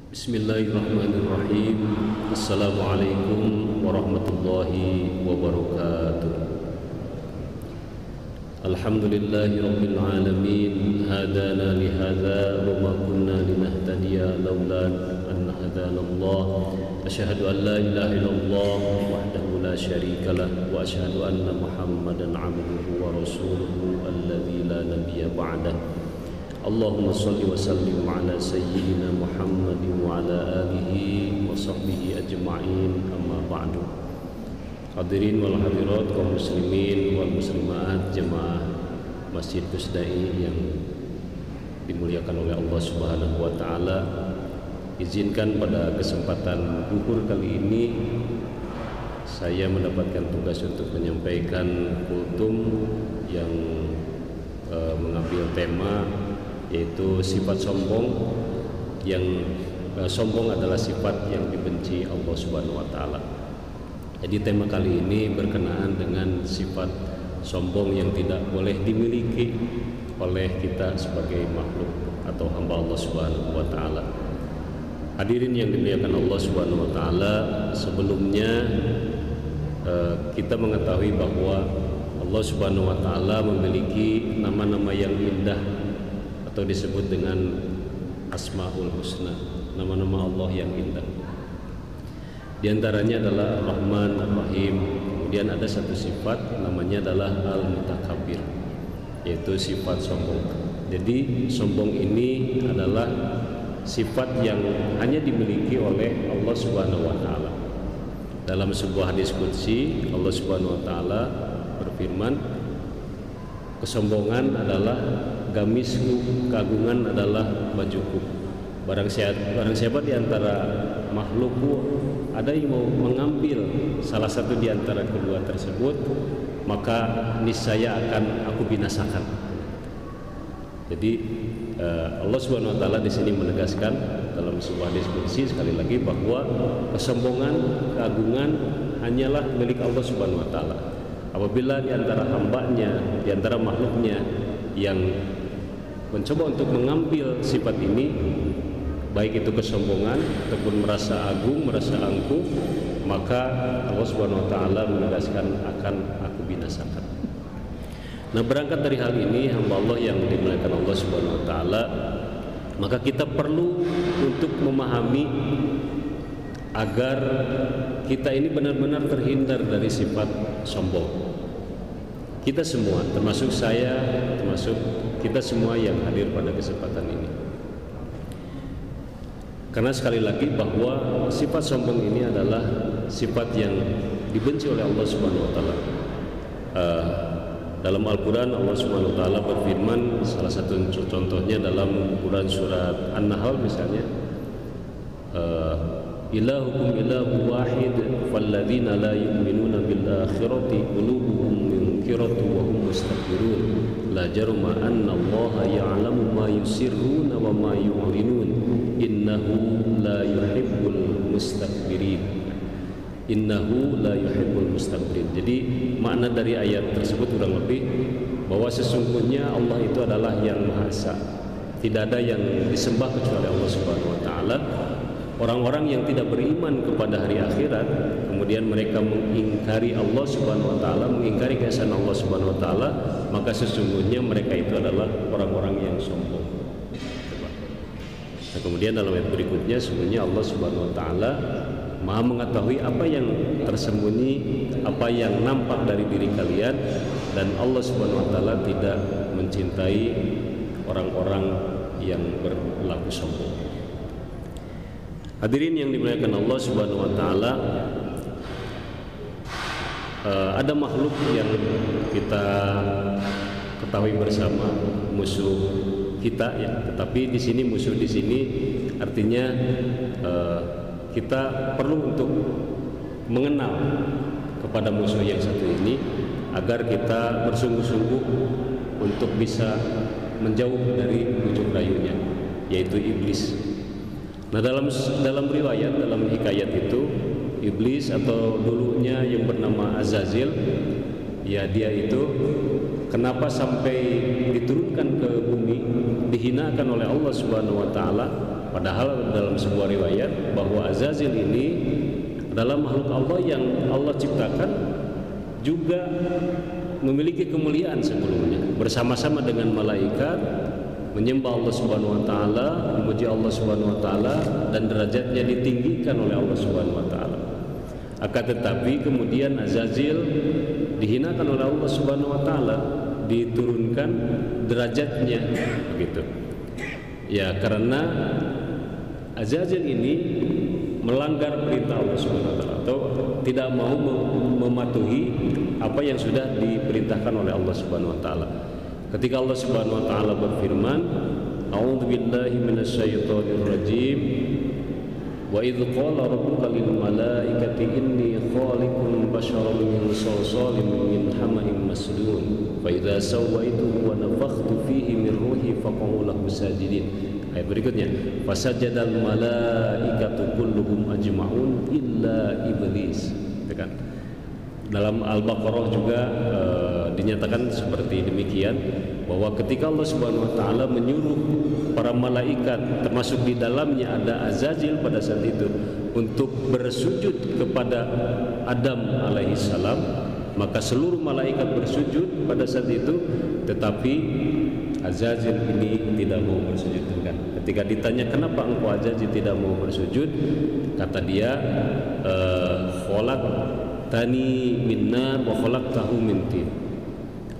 Bismillahirrahmanirrahim. Assalamualaikum warahmatullahi wabarakatuh. Alhamdulillahi rabbil alamin. Hadana lihadza wa ma kunna linahtadiya laula an hadana Allah. Asyhadu an la ilaha illallah wahdahu la syarika lah wa asyhadu anna Muhammadan abduhu wa rasuluhu alladzi la nabiyya ba'dahu. Allahumma salli wa sallim ala sayyidina Muhammadin wa ala alihi wa sahbihi ajma'in, amma ba'du. Hadirin wal hadirat, kaum muslimin wal muslimat, jemaah Masjid Kusdai yang dimuliakan oleh Allah Subhanahu wa taala. Izinkan pada kesempatan zuhur kali ini saya mendapatkan tugas untuk menyampaikan kultum yang mengambil tema yaitu sifat sombong, yang sombong adalah sifat yang dibenci Allah Subhanahu wa taala. Jadi tema kali ini berkenaan dengan sifat sombong yang tidak boleh dimiliki oleh kita sebagai makhluk atau hamba Allah Subhanahu wa taala. Hadirin yang dimuliakan Allah Subhanahu wa taala, sebelumnya kita mengetahui bahwa Allah Subhanahu wa taala memiliki nama-nama yang indah atau disebut dengan Asmaul Husna, nama-nama Allah yang indah. Di antaranya adalah Ar-Rahman, Ar-Rahim. Kemudian ada satu sifat namanya adalah Al-Mutakabbir, yaitu sifat sombong. Jadi sombong ini adalah sifat yang hanya dimiliki oleh Allah Subhanahu wa taala. Dalam sebuah hadis qudsi, Allah Subhanahu wa taala berfirman, kesombongan adalah gamisku, keagungan adalah bajuku. Barang siapa di antara makhlukku ada yang mau mengambil salah satu di antara kedua tersebut, maka niscaya akan aku binasakan. Jadi Allah Subhanahu wa taala di sini menegaskan dalam sebuah diskusi sekali lagi bahwa kesombongan, keagungan hanyalah milik Allah Subhanahu wa taala. Apabila di antara hambanya, di antara makhluknya yang mencoba untuk mengambil sifat ini, baik itu kesombongan ataupun merasa agung, merasa angkuh, maka Allah Subhanahu wa taala menegaskan akan aku binasakan. Nah, berangkat dari hal ini, hamba Allah yang dimuliakan Allah Subhanahu wa taala, maka kita perlu untuk memahami agar kita ini benar-benar terhindar dari sifat sombong. Kita semua, termasuk saya, termasuk kita semua yang hadir pada kesempatan ini. Karena sekali lagi bahwa sifat sombong ini adalah sifat yang dibenci oleh Allah Subhanahu wa taala. Dalam Al-Qur'an Allah Subhanahu wa taala berfirman, salah satu contohnya dalam Quran surat An-Nahl misalnya, ilahukum ilahu wahid falladzina la yu'minuna bil akhirati qulubuhum munkiratu wa hum mustakbirun la jarma anna allaha ya'lamu ma yusirruna wa ma yu'linun innahu la yuhibbul mustakbirin. Innahu la yuhibbul mustakbirin. Jadi makna dari ayat tersebut kurang lebih bahwa sesungguhnya Allah itu adalah yang Maha Esa. Tidak ada yang disembah kecuali Allah Subhanahu wa taala. Orang-orang yang tidak beriman kepada hari akhirat, kemudian mereka mengingkari Allah Subhanahu wa taala, mengingkari keesaan Allah Subhanahu wa taala, maka sesungguhnya mereka itu adalah orang-orang yang sombong. Nah, kemudian dalam ayat berikutnya, sesungguhnya Allah Subhanahu wa taala Maha mengetahui apa yang tersembunyi, apa yang nampak dari diri kalian, dan Allah Subhanahu wa taala tidak mencintai orang-orang yang berlaku sombong. Hadirin yang dimuliakan Allah Subhanahu wa taala, ada makhluk yang kita ketahui bersama, musuh kita ya. Tetapi di sini musuh di sini artinya kita perlu untuk mengenal kepada musuh yang satu ini agar kita bersungguh-sungguh untuk bisa menjauh dari bujuk rayunya, yaitu iblis. Nah, dalam riwayat, dalam hikayat itu, iblis atau dulunya yang bernama Azazil, ya dia itu kenapa sampai diturunkan ke bumi, dihinakan oleh Allah Subhanahu wa taala, Padahal dalam sebuah riwayat bahwa Azazil ini adalah makhluk Allah yang Allah ciptakan, juga memiliki kemuliaan sebelumnya, bersama-sama dengan malaikat menyembah Allah Subhanahu wa taala, memuji Allah Subhanahu wa taala, dan derajatnya ditinggikan oleh Allah Subhanahu wa taala. Akan tetapi kemudian Azazil dihinakan oleh Allah Subhanahu wa taala, diturunkan derajatnya begitu. Ya, karena Azazil ini melanggar perintah Allah Subhanahu wa taala atau tidak mau mematuhi apa yang sudah diperintahkan oleh Allah Subhanahu wa taala. Ketika Allah Subhanahu wa taala berfirman, A'udzubillahi minasyaitonir rajim. Wa idz qala rabbuka lil malaikati inni khaliqun basharan min salsalin min hama'in masnun fa idza sawaituhu wa nafakhtu fihi min ruhi faq'u lahu sajidin. Ayat berikutnya, fasajadal malaikatu kulluhum ajma'un illa iblis. Kan? Dalam Al-Baqarah juga dinyatakan seperti demikian, bahwa ketika Allah Subhanahu wa taala menyuruh para malaikat, termasuk di dalamnya ada Azazil pada saat itu, untuk bersujud kepada Adam alaihissalam, maka seluruh malaikat bersujud pada saat itu, tetapi Azazil ini tidak mau bersujud. Kan? Ketika ditanya kenapa engkau Azazil tidak mau bersujud, kata dia, khalaqtani min nar wa khalaqtahu min tin.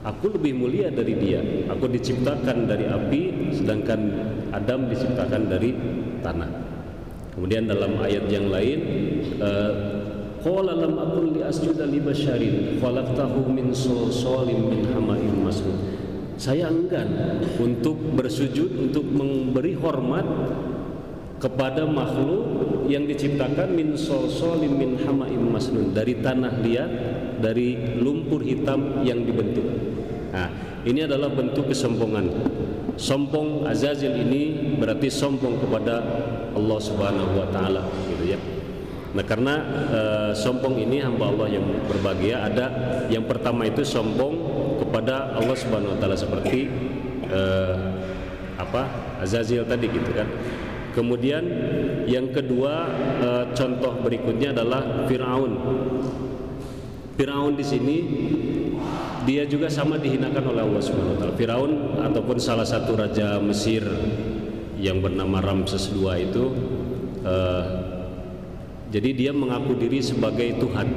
Aku lebih mulia dari dia. Aku diciptakan dari api, sedangkan Adam diciptakan dari tanah. Kemudian dalam ayat yang lain, qala lam aqul li asjuda li basyarin khalaqtahu min salsalin min hama'in masnun. Saya enggan untuk bersujud, untuk memberi hormat kepada makhluk yang diciptakan min salsalin min hama'in masnun, dari tanah liat, dari lumpur hitam yang dibentuk. Nah, ini adalah bentuk kesombongan. Sombong Azazil ini berarti sombong kepada Allah Subhanahu wa taala, gitu ya. Nah, karena sombong ini hamba Allah yang berbahagia, ada yang pertama itu sombong kepada Allah Subhanahu wa taala seperti Azazil tadi, gitu kan. Kemudian yang kedua, contoh berikutnya adalah Fir'aun. Fir'aun di sini dia juga sama dihinakan oleh Allah Subhanahu wa taala. Firaun ataupun salah satu raja Mesir yang bernama Ramses II itu, jadi dia mengaku diri sebagai Tuhan.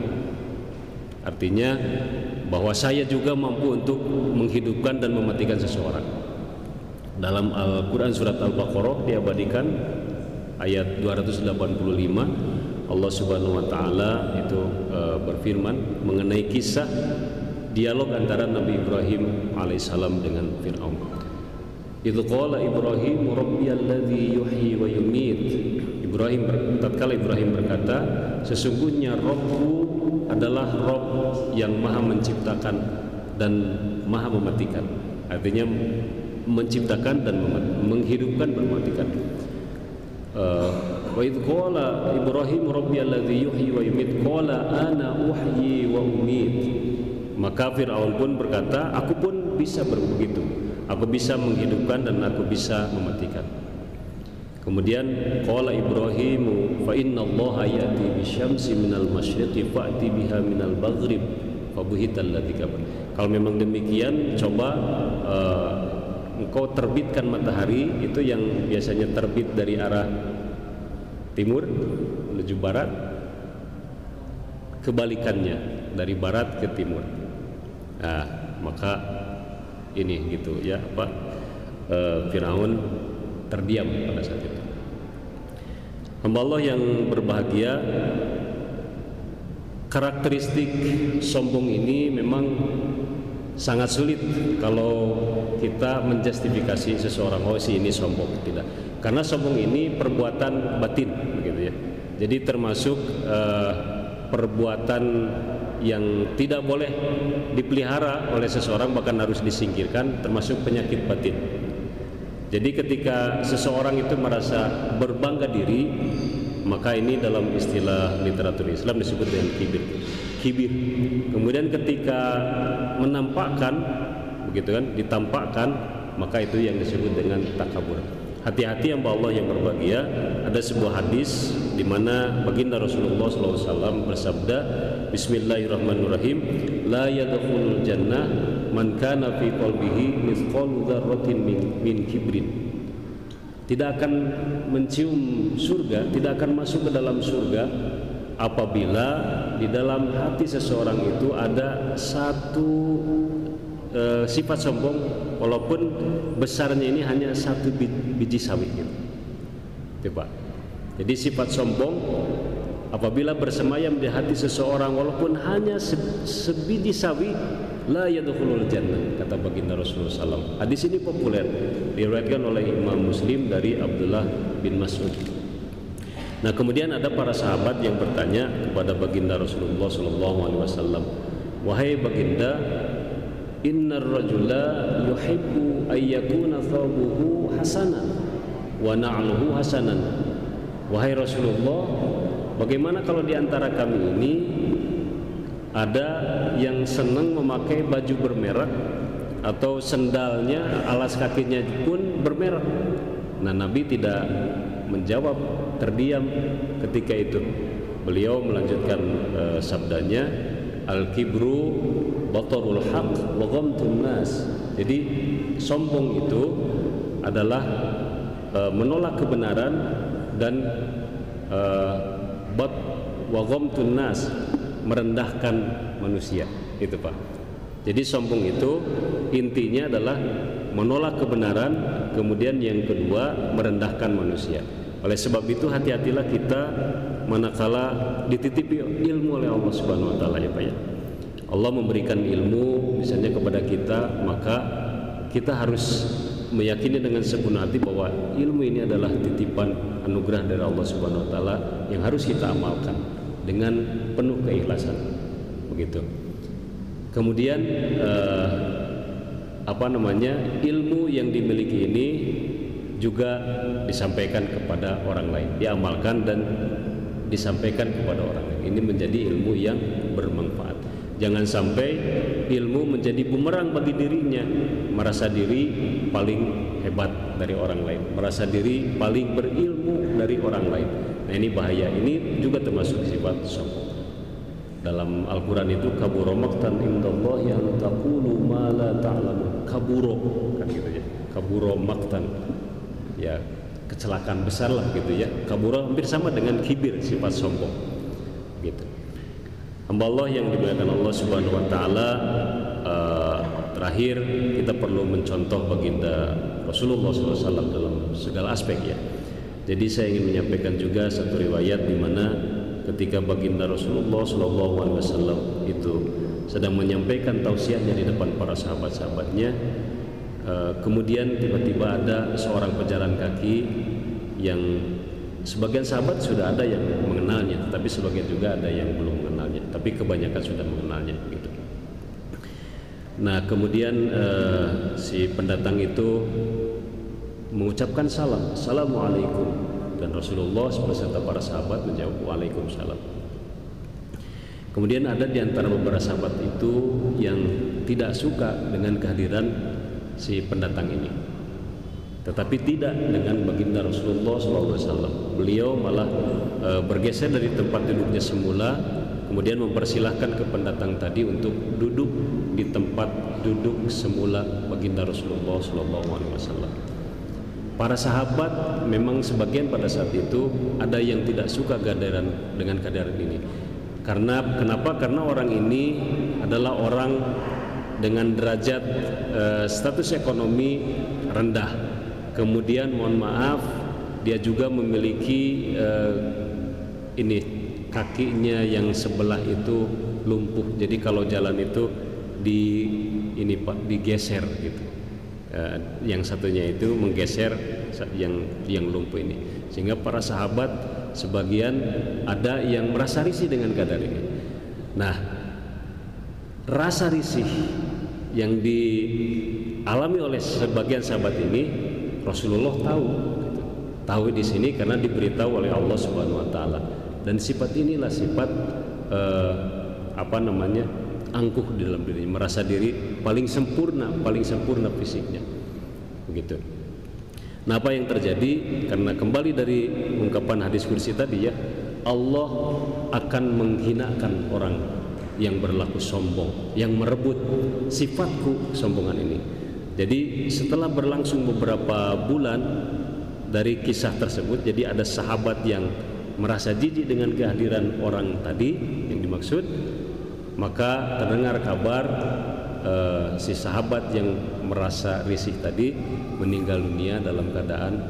Artinya bahwa saya juga mampu untuk menghidupkan dan mematikan seseorang. Dalam Al-Quran surat Al-Baqarah diabadikan ayat 285, Allah Subhanahu wa taala itu berfirman mengenai kisah dialog antara Nabi Ibrahim alaihissalam dengan Fir'aun. Idz qala Ibrahim rabbiyalladzi yuhyi wa yumit. Tatkala Ibrahim berkata, sesungguhnya Rabbku adalah Rabb yang maha menciptakan dan maha mematikan. Artinya menciptakan dan menghidupkan dan mematikan. Wa idz qala Ibrahim rabbiyalladzi yuhyi wa yumit qala ana uhyi wa umit. Maka Fir'aun pun berkata, aku pun bisa begitu. Aku bisa menghidupkan dan aku bisa mematikan. Kemudian qala Ibrahim fa inna Allaha ya'ti bisyamsi minal masyriqi fa'ti biha minal maghrib fa buhital ladzi kafar. Kalau memang demikian, coba engkau terbitkan matahari itu yang biasanya terbit dari arah timur menuju barat, kebalikannya dari barat ke timur. Nah, maka ini gitu ya, Firaun terdiam pada saat itu. Hamba Allah yang berbahagia, karakteristik sombong ini memang sangat sulit kalau kita menjustifikasi seseorang, oh si ini sombong, tidak. Karena sombong ini perbuatan batin, begitu ya. Jadi termasuk perbuatan yang tidak boleh dipelihara oleh seseorang, bahkan harus disingkirkan, termasuk penyakit batin. Jadi ketika seseorang itu merasa berbangga diri, maka ini dalam istilah literatur Islam disebut dengan kibir. Kemudian ketika menampakkan, begitu kan, ditampakkan, maka itu yang disebut dengan takabur. Hati-hati hamba Allah yang berbahagia. Ada sebuah hadis di mana baginda Rasulullah SAW bersabda, Bismillahirrahmanirrahim, la yadkhulul jannah man kana fi qalbihi mithqalu dzarratin min kibrin. Tidak akan mencium surga, tidak akan masuk ke dalam surga apabila di dalam hati seseorang itu ada satu sifat sombong, walaupun besarnya ini hanya satu biji sawi gitu. Pak. Jadi sifat sombong apabila bersemayam di hati seseorang walaupun hanya sebiji sawi, la yadkhulul jannah, kata baginda Rasulullah SAW. Hadis ini populer, diriwayatkan oleh Imam Muslim dari Abdullah bin Mas'ud. Nah, kemudian ada para sahabat yang bertanya kepada baginda Rasulullah SAW, wahai baginda, innar rajula yuhibbu ayyakuna thawbuhu hasanan wa na'luhu hasanan. Wahai Rasulullah, bagaimana kalau di antara kami ini ada yang senang memakai baju bermerek atau sendalnya, alas kakinya pun bermerek? Nah, Nabi tidak menjawab, terdiam ketika itu. Beliau melanjutkan sabdanya, al-kibru batarul haq wa ghamtun nas. Jadi sombong itu adalah menolak kebenaran dan wa ghamtun nas, merendahkan manusia. Itu Pak. Jadi sombong itu intinya adalah menolak kebenaran, kemudian yang kedua merendahkan manusia. Oleh sebab itu hati-hatilah kita manakala dititipi ilmu oleh Allah Subhanahu wa taala, ya Pak ya. Allah memberikan ilmu misalnya kepada kita, maka kita harus meyakini dengan sepenuh hati bahwa ilmu ini adalah titipan anugerah dari Allah Subhanahu wa taala yang harus kita amalkan dengan penuh keikhlasan. Begitu. Kemudian ilmu yang dimiliki ini juga disampaikan kepada orang lain, diamalkan dan disampaikan kepada orang lain. Ini menjadi ilmu yang bermanfaat. Jangan sampai ilmu menjadi bumerang bagi dirinya, merasa diri paling hebat dari orang lain, merasa diri paling berilmu dari orang lain. Nah, ini bahaya. Ini juga termasuk sifat sombong. Dalam Al-Quran itu kaburo maqtan indallahi an taqulu ma la ta'lamun. Kaburo, kan gitu ya. Kaburo maqtan, ya kecelakaan besar lah gitu ya. Kaburo hampir sama dengan kibir, sifat sombong gitu. Hamba Allah yang dimuliakan Allah Subhanahu wa taala, terakhir kita perlu mencontoh baginda Rasulullah SAW dalam segala aspek ya. Jadi saya ingin menyampaikan juga satu riwayat di mana ketika baginda Rasulullah SAW itu sedang menyampaikan tausiahnya di depan para sahabat-sahabatnya, kemudian tiba-tiba ada seorang pejalan kaki yang sebagian sahabat sudah ada yang mengenalnya, tetapi sebagian juga ada yang belum mengenalnya, tapi kebanyakan sudah mengenalnya gitu. Nah, kemudian si pendatang itu mengucapkan salam, Assalamualaikum, dan Rasulullah beserta para sahabat menjawab Waalaikumsalam. Kemudian ada di antara beberapa sahabat itu yang tidak suka dengan kehadiran si pendatang ini, tetapi tidak dengan baginda Rasulullah SAW. Beliau malah bergeser dari tempat duduknya semula, kemudian mempersilahkan ke pendatang tadi untuk duduk di tempat duduk semula baginda Rasulullah SAW. Para sahabat memang sebagian pada saat itu ada yang tidak suka kehadiran dengan kehadiran ini. Kenapa? Karena orang ini adalah orang dengan derajat status ekonomi rendah. Kemudian mohon maaf, dia juga memiliki kakinya yang sebelah itu lumpuh. Jadi kalau jalan itu digeser gitu. Yang satunya itu menggeser yang lumpuh ini, sehingga para sahabat sebagian ada yang merasa risih dengan keadaan ini. Nah, rasa risih yang dialami oleh sebagian sahabat ini Rasulullah tahu di sini karena diberitahu oleh Allah Subhanahu wa taala. Dan sifat inilah sifat angkuh di dalam dirinya, merasa diri paling sempurna fisiknya begitu. Nah, apa yang terjadi? Karena kembali dari ungkapan hadis kursi tadi ya, Allah akan menghinakan orang yang berlaku sombong, yang merebut sifatku kesombongan ini. Jadi setelah berlangsung beberapa bulan dari kisah tersebut, jadi ada sahabat yang merasa jijik dengan kehadiran orang tadi yang dimaksud, maka terdengar kabar si sahabat yang merasa risih tadi meninggal dunia dalam keadaan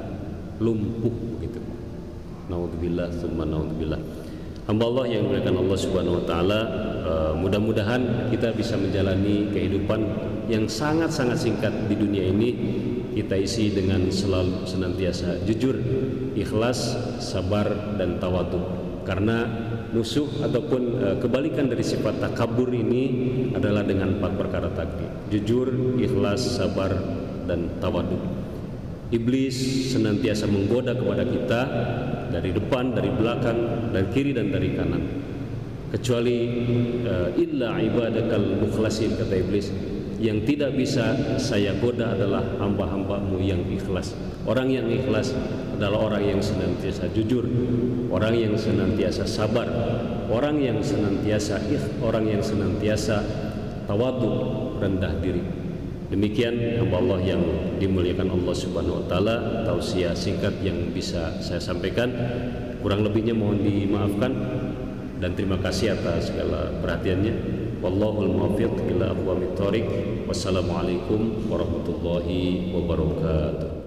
lumpuh begitu. Naudzubillah tsumma naudzubillah. Hamba Allah yang dimuliakan Allah Subhanahu wa taala, mudah-mudahan kita bisa menjalani kehidupan yang sangat-sangat singkat di dunia ini, kita isi dengan selalu senantiasa jujur, ikhlas, sabar dan tawadhu. Karena musuh ataupun kebalikan dari sifat takabur ini adalah dengan 4 perkara tadi: jujur, ikhlas, sabar dan tawadhu. Iblis senantiasa menggoda kepada kita dari depan, dari belakang, dari kiri dan dari kanan. Kecuali illa ibadakal mukhlasin, kata iblis, yang tidak bisa saya goda adalah hamba-hambamu yang ikhlas. Orang yang ikhlas adalah orang yang senantiasa jujur, orang yang senantiasa sabar, orang yang senantiasa tawadhu, rendah diri. Demikian hamba Allah yang dimuliakan Allah Subhanahu wa taala, tausiah singkat yang bisa saya sampaikan. Kurang lebihnya mohon dimaafkan dan terima kasih atas segala perhatiannya. Wallahul muwaffiq ila aqwamit thoriq. Wassalamualaikum warahmatullahi wabarakatuh.